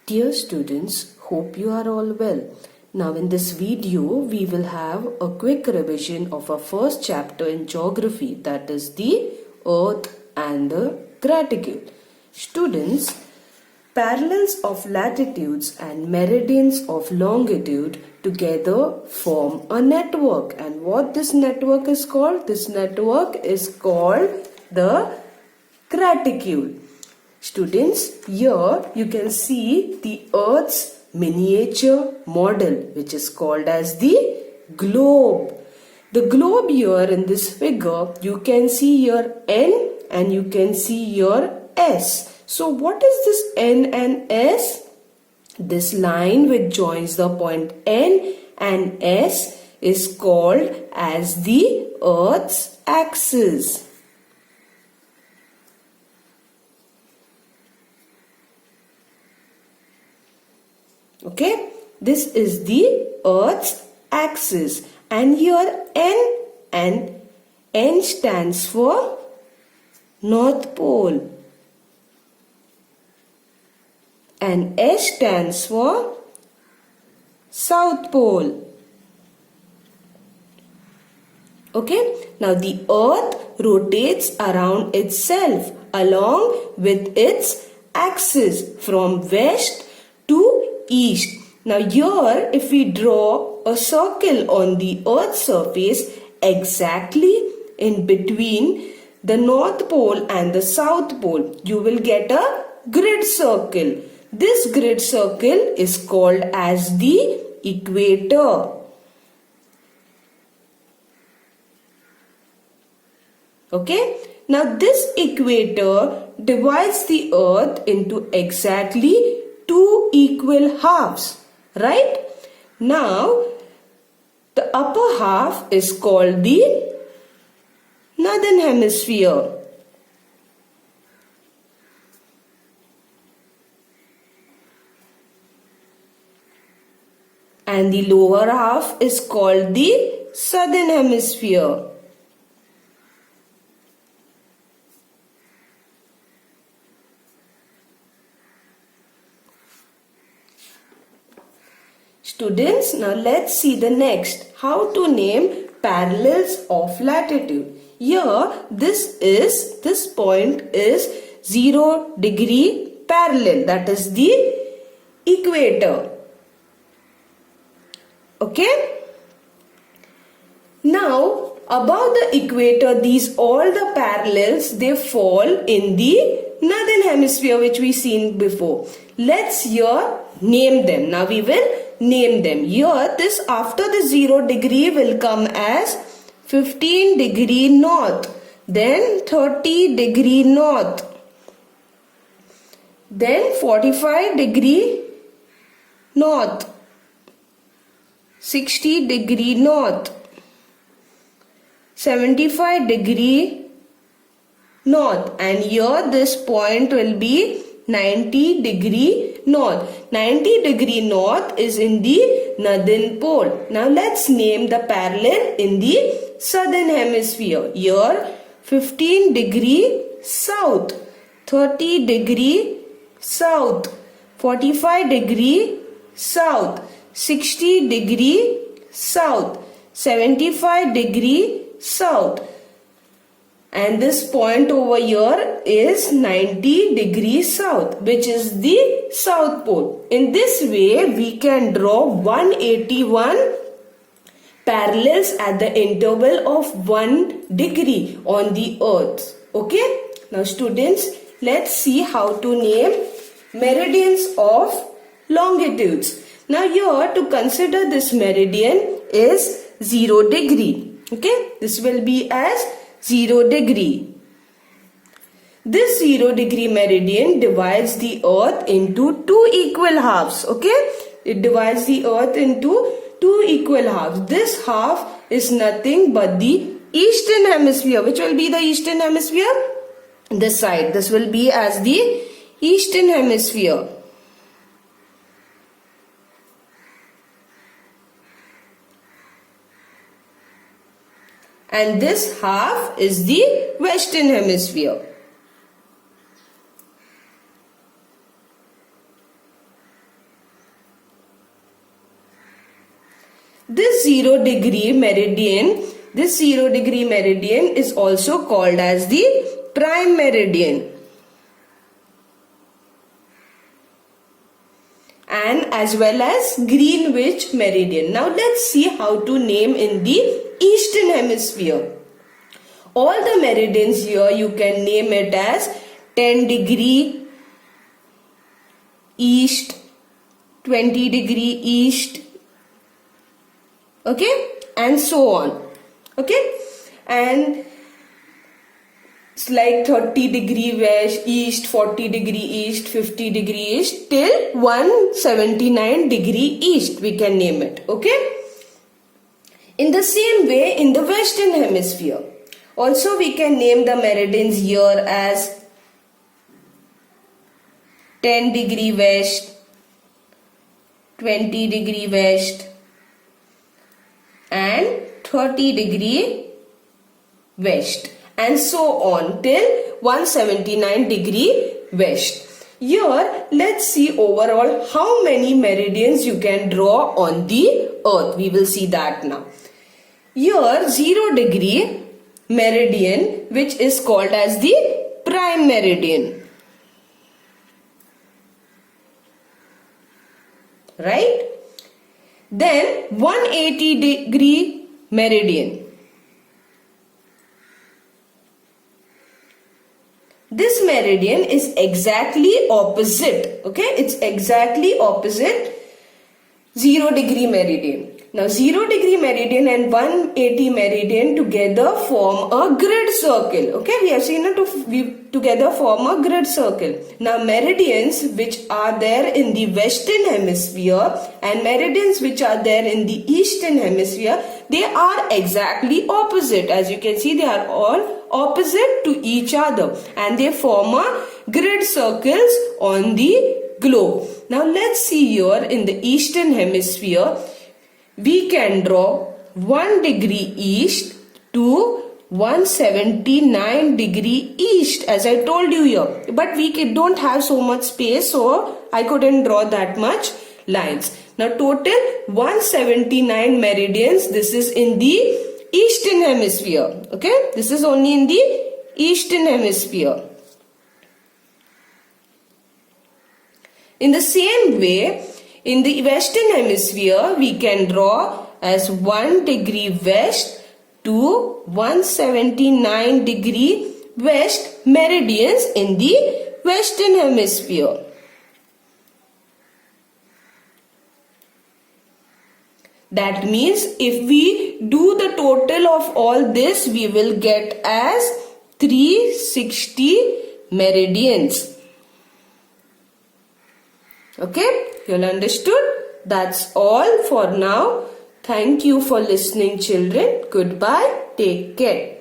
Dear students, hope you are all well. Now in this video, we will have a quick revision of our first chapter in geography, that is the Earth and the Graticule. Students, parallels of latitudes and meridians of longitude together form a network. And what this network is called? This network is called the Graticule. Students, here you can see the Earth's miniature model, which is called as the globe. The globe here in this figure, you can see your N and you can see your S. So what is this N and S? This line which joins the point N and S is called as the Earth's axis. Okay, this is the Earth's axis, and here N and N stands for North Pole and S stands for South Pole. Okay, now the Earth rotates around itself along with its axis from west to east. Now here, if we draw a circle on the Earth's surface exactly in between the North Pole and the South Pole, you will get a grid circle. This grid circle is called as the equator. Okay, now this equator divides the Earth into exactly two equal halves, right? Now, the upper half is called the northern hemisphere. And the lower half is called the southern hemisphere. Students, now let's see the next. How to name parallels of latitude. Here, this point is 0 degree parallel. That is the equator. Okay. Now, above the equator, all the parallels, they fall in the northern hemisphere, which we seen before. Let's here name them. Now we will name them. Here, this after the 0 degree will come as 15 degree north, then 30 degree north, then 45 degree north, 60 degree north, 75 degree north, and here this point will be 90 degree north. 90 degree north is in the northern pole. Now let's name the parallel in the southern hemisphere. Here 15 degree south, 30 degree south, 45 degree south, 60 degree south, 75 degree south. And this point over here is 90 degrees south, which is the South Pole. In this way, we can draw 181 parallels at the interval of 1 degree on the Earth. Okay? Now students, let's see how to name meridians of longitudes. Now here, to consider this meridian is 0 degree. Okay? This will be as 0 degree. This 0 degree meridian divides the Earth into two equal halves. Okay? It divides the Earth into two equal halves. This half is nothing but the eastern hemisphere. Which will be the eastern hemisphere? This side. This will be as the eastern hemisphere. And this half is the western hemisphere. this 0 degree meridian is also called as the prime meridian. And as well as Greenwich meridian. Now let's see how to name in the Eastern Hemisphere. All the meridians here you can name it as 10 degree east, 20 degree east, okay, and so on, okay, and it's like 30 degree west, east, 40 degree east, 50 degree east till 179 degree east we can name it, okay. In the same way, in the Western Hemisphere, also we can name the meridians here as 10 degree west, 20 degree west and 30 degree west, and so on till 179 degree west. Here let's see overall how many meridians you can draw on the earth. We will see that now. Here 0 degree meridian, which is called as the prime meridian, right? Then 180 degree meridian. This meridian is exactly opposite, okay? It's exactly opposite 0 degree meridian. Now 0 degree meridian and 180 meridian together form a grid circle, okay? We have seen it together form a grid circle. Now meridians which are there in the Western Hemisphere and meridians which are there in the Eastern Hemisphere, they are exactly opposite. As you can see, they are all opposite to each other and they form a grid circles on the globe. Now let's see here in the Eastern Hemisphere, we can draw 1 degree east to 179 degree east, as I told you here. But we don't have so much space, so I couldn't draw that much lines. Now total 179 meridians. This is in the Eastern Hemisphere. Okay, this is only in the Eastern Hemisphere. In the same way, in the Western Hemisphere, we can draw as 1 degree west to 179 degree west meridians in the Western Hemisphere. That means if we do the total of all this, we will get as 360 meridians. Okay, you all understood? That's all for now. Thank you for listening, children. Goodbye. Take care.